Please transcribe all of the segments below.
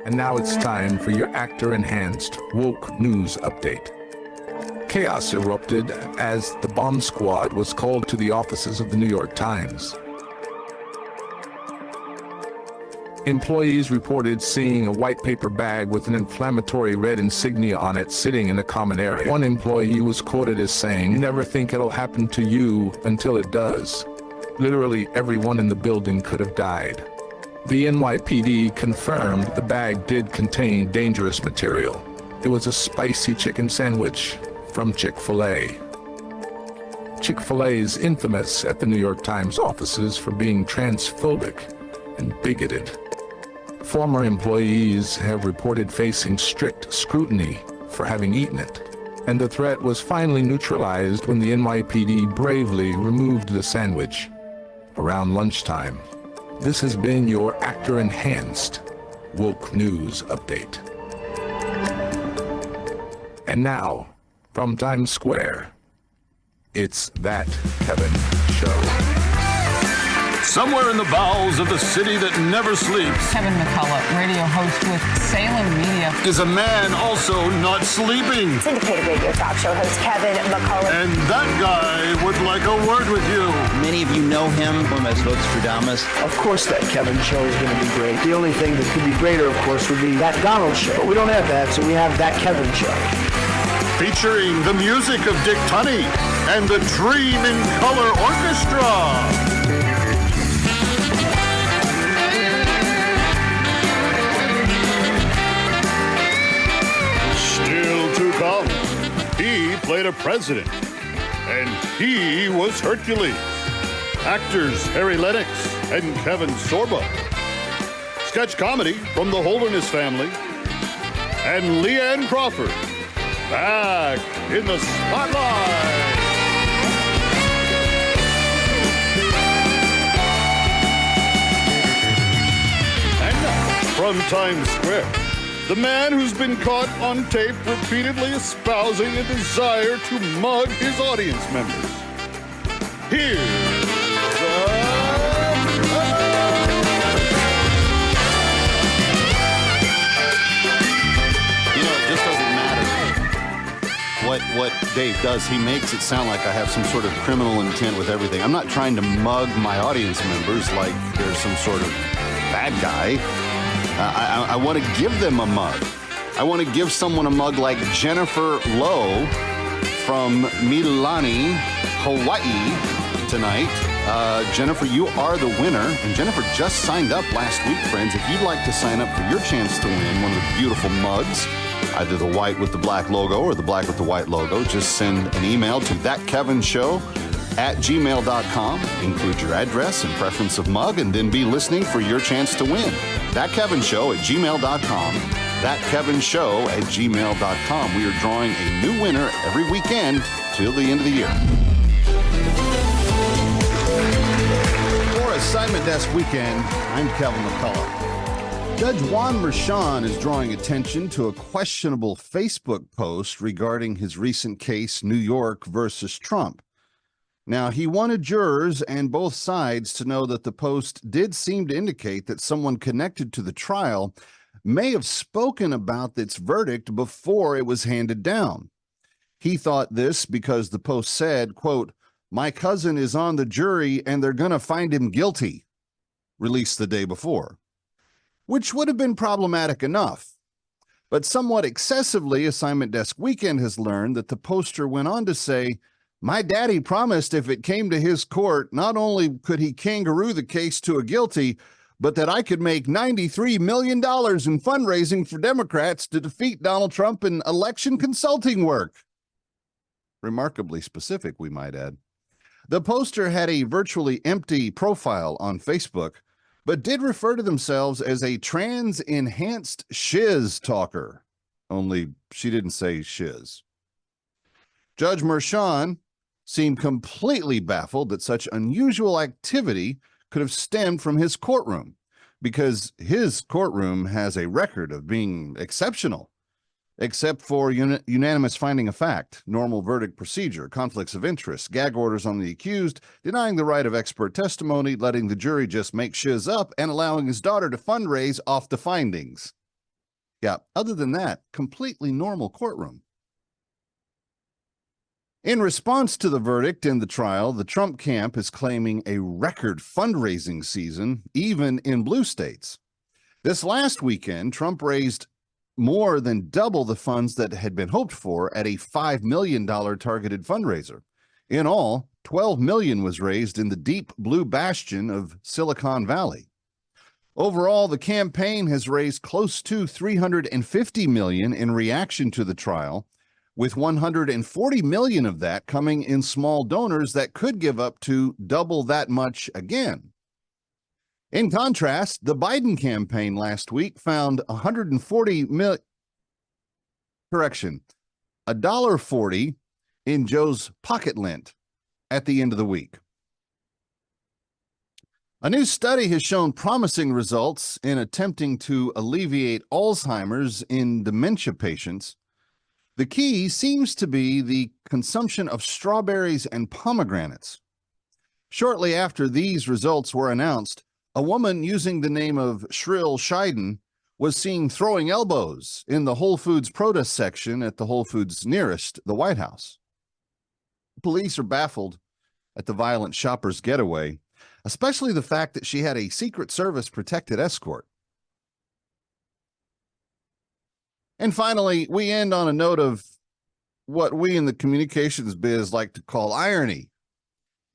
And now it's time for your actor-enhanced woke news update. Chaos erupted as the bomb squad was called to the offices of the New York Times. Employees reported seeing a white paper bag with an inflammatory red insignia on it sitting in a common area. One employee was quoted as saying, "Never think it'll happen to you until it does." Literally everyone in the building could have died. The NYPD confirmed the bag did contain dangerous material. It was a spicy chicken sandwich from Chick-fil-A. Chick-fil-A is infamous at the New York Times offices for being transphobic and bigoted. Former employees have reported facing strict scrutiny for having eaten it, and the threat was finally neutralized when the NYPD bravely removed the sandwich around lunchtime. This has been your actor-enhanced woke news update. And now, from Times Square, it's That Kevin Show. Somewhere in the bowels of the city that never sleeps, Kevin McCullough, radio host with Salem Media, is a man also not sleeping. Syndicated radio talk show host Kevin McCullough. And that guy would like a word with you. Many of you know him from as Vostradamus. Of course that Kevin show is going to be great. The only thing that could be greater, of course, would be that Donald show. But we don't have that, so we have that Kevin show. Featuring the music of Dick Tunney and the Dream in Color Orchestra. He played a president, and he was Hercules. Actors Harry Lennox and Kevin Sorbo. Sketch comedy from the Holderness family. And Leanne Crawford, back in the spotlight. And now, from Times Square, the man who's been caught on tape repeatedly espousing a desire to mug his audience members. Here's it just doesn't matter what Dave does. He makes it sound like I have some sort of criminal intent with everything. I'm not trying to mug my audience members like there's some sort of bad guy. I want to give them a mug. I want to give someone a mug like Jennifer Lowe from Mililani, Hawaii tonight. Jennifer, you are the winner. And Jennifer just signed up last week, friends. If you'd like to sign up for your chance to win one of the beautiful mugs, either the white with the black logo or the black with the white logo, just send an email to thatkevinshow@gmail.com. Include your address and preference of mug, and then be listening for your chance to win. Thatkevinshow@gmail.com. Thatkevinshow@gmail.com. We are drawing a new winner every weekend till the end of the year. For Assignment Desk Weekend, I'm Kevin McCullough. Judge Juan Merchan is drawing attention to a questionable Facebook post regarding his recent case, New York versus Trump. Now, he wanted jurors and both sides to know that the post did seem to indicate that someone connected to the trial may have spoken about its verdict before it was handed down. He thought this because the post said, quote, "My cousin is on the jury and they're going to find him guilty," released the day before, which would have been problematic enough. But somewhat excessively, Assignment Desk Weekend has learned that the poster went on to say, "My daddy promised if it came to his court, not only could he kangaroo the case to a guilty, but that I could make $93 million in fundraising for Democrats to defeat Donald Trump in election consulting work." Remarkably specific, we might add. The poster had a virtually empty profile on Facebook, but did refer to themselves as a trans-enhanced shiz talker. Only she didn't say shiz. Judge Merchan seemed completely baffled that such unusual activity could have stemmed from his courtroom, because his courtroom has a record of being exceptional, except for unanimous finding of fact, normal verdict procedure, conflicts of interest, gag orders on the accused, denying the right of expert testimony, letting the jury just make shiz up, and allowing his daughter to fundraise off the findings. Yeah, other than that, completely normal courtroom. In response to the verdict in the trial, the Trump camp is claiming a record fundraising season, even in blue states. This last weekend, Trump raised more than double the funds that had been hoped for at a $5 million targeted fundraiser. In all, $12 million was raised in the deep blue bastion of Silicon Valley. Overall, the campaign has raised close to $350 million in reaction to the trial, with $140 million of that coming in small donors that could give up to double that much again. In contrast, the Biden campaign last week found $1.40 in Joe's pocket lint at the end of the week. A new study has shown promising results in attempting to alleviate Alzheimer's in dementia patients. The key seems to be the consumption of strawberries and pomegranates. Shortly after these results were announced, a woman using the name of Shrill Scheiden was seen throwing elbows in the Whole Foods produce section at the Whole Foods nearest the White House. Police are baffled at the violent shopper's getaway, especially the fact that she had a Secret Service protected escort. And finally, we end on a note of what we in the communications biz like to call irony.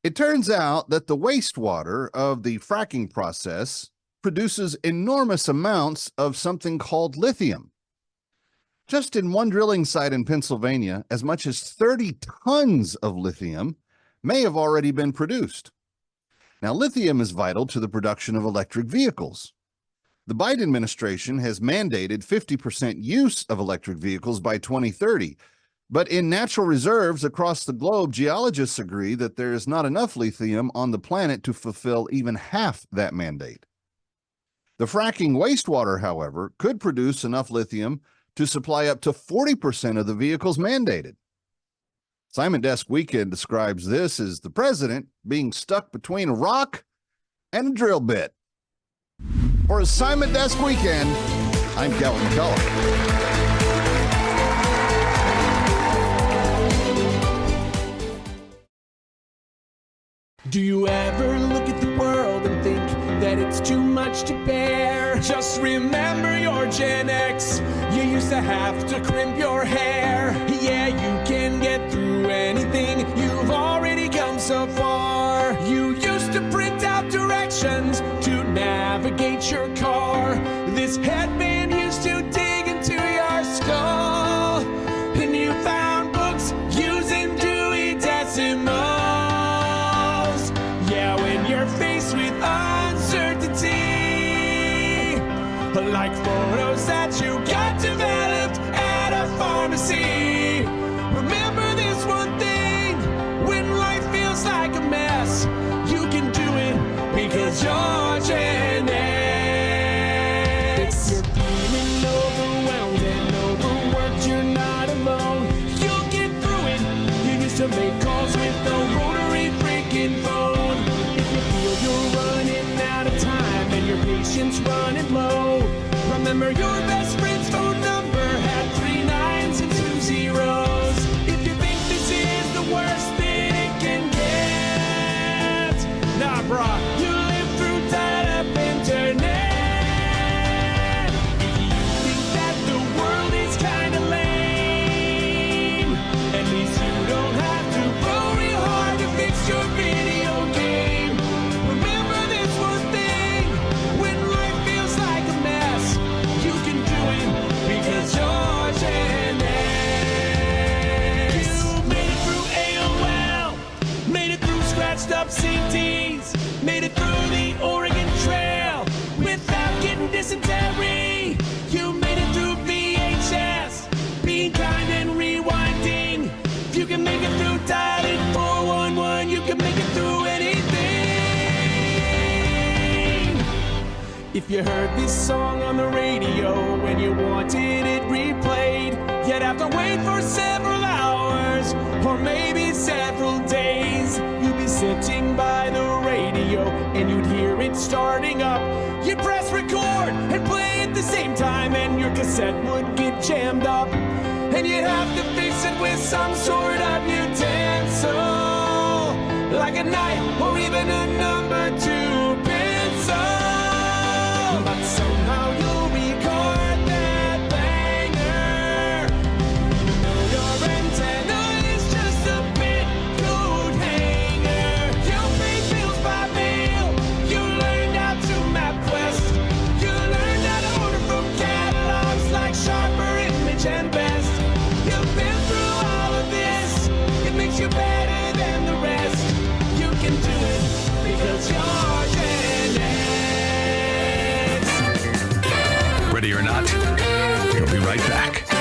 It turns out that the wastewater of the fracking process produces enormous amounts of something called lithium. Just in one drilling site in Pennsylvania, as much as 30 tons of lithium may have already been produced. Now, lithium is vital to the production of electric vehicles. The Biden administration has mandated 50% use of electric vehicles by 2030. But in natural reserves across the globe, geologists agree that there is not enough lithium on the planet to fulfill even half that mandate. The fracking wastewater, however, could produce enough lithium to supply up to 40% of the vehicles mandated. Simon Desk Weekend describes this as the president being stuck between a rock and a drill bit. For a Simon Desk Weekend, I'm Kevin McCullough. Do you ever look at the world and think that it's too much to bear? Just remember your Gen X. You used to have to crimp your hair. Yeah, you can get through anything. You've already come so far. You used to print out directions to navigate your car. This headband used to dig into your skull. And you found books using Dewey Decimal. Faced with uncertainty, like photos that you got developed at a pharmacy. Remember this one thing: when life feels like a mess, you can do it because you're Gen X. If you're feeling overwhelmed and overworked, you're not alone. You'll get through it. You used to make calls with a rotary freaking phone. You're running out of time and your patience running low. Remember your best friend's phone number had 3 9s and 2 zeros. If you think this is the worst that it can get, nah brah, you live through dial-up internet. If you think that the world is kinda lame, at least you don't have to roll real hard to fix your video game. Up CDs, made it through the Oregon Trail without getting dysentery. You made it through VHS, being kind and rewinding. If you can make it through dialing 411, you can make it through anything. If you heard this song on the radio and you wanted it replayed, you'd have to wait for several hours or maybe several days. You'd be sitting by the radio radio and you'd hear it starting up. You'd press record and play at the same time, and your cassette would get jammed up. And you'd have to fix it with some sort of utensil, like a knife or even a number 2 pencil. But somehow you'll record that banger. You know your antenna is just a bit coat hanger. You pay bills by mail. You learned how to MapQuest. You learned how to order from catalogs like Sharper, Image, and Best. You've been through all of this. It makes you better than the rest. You can do it because you're Gen X. Ready or not, we'll be right back.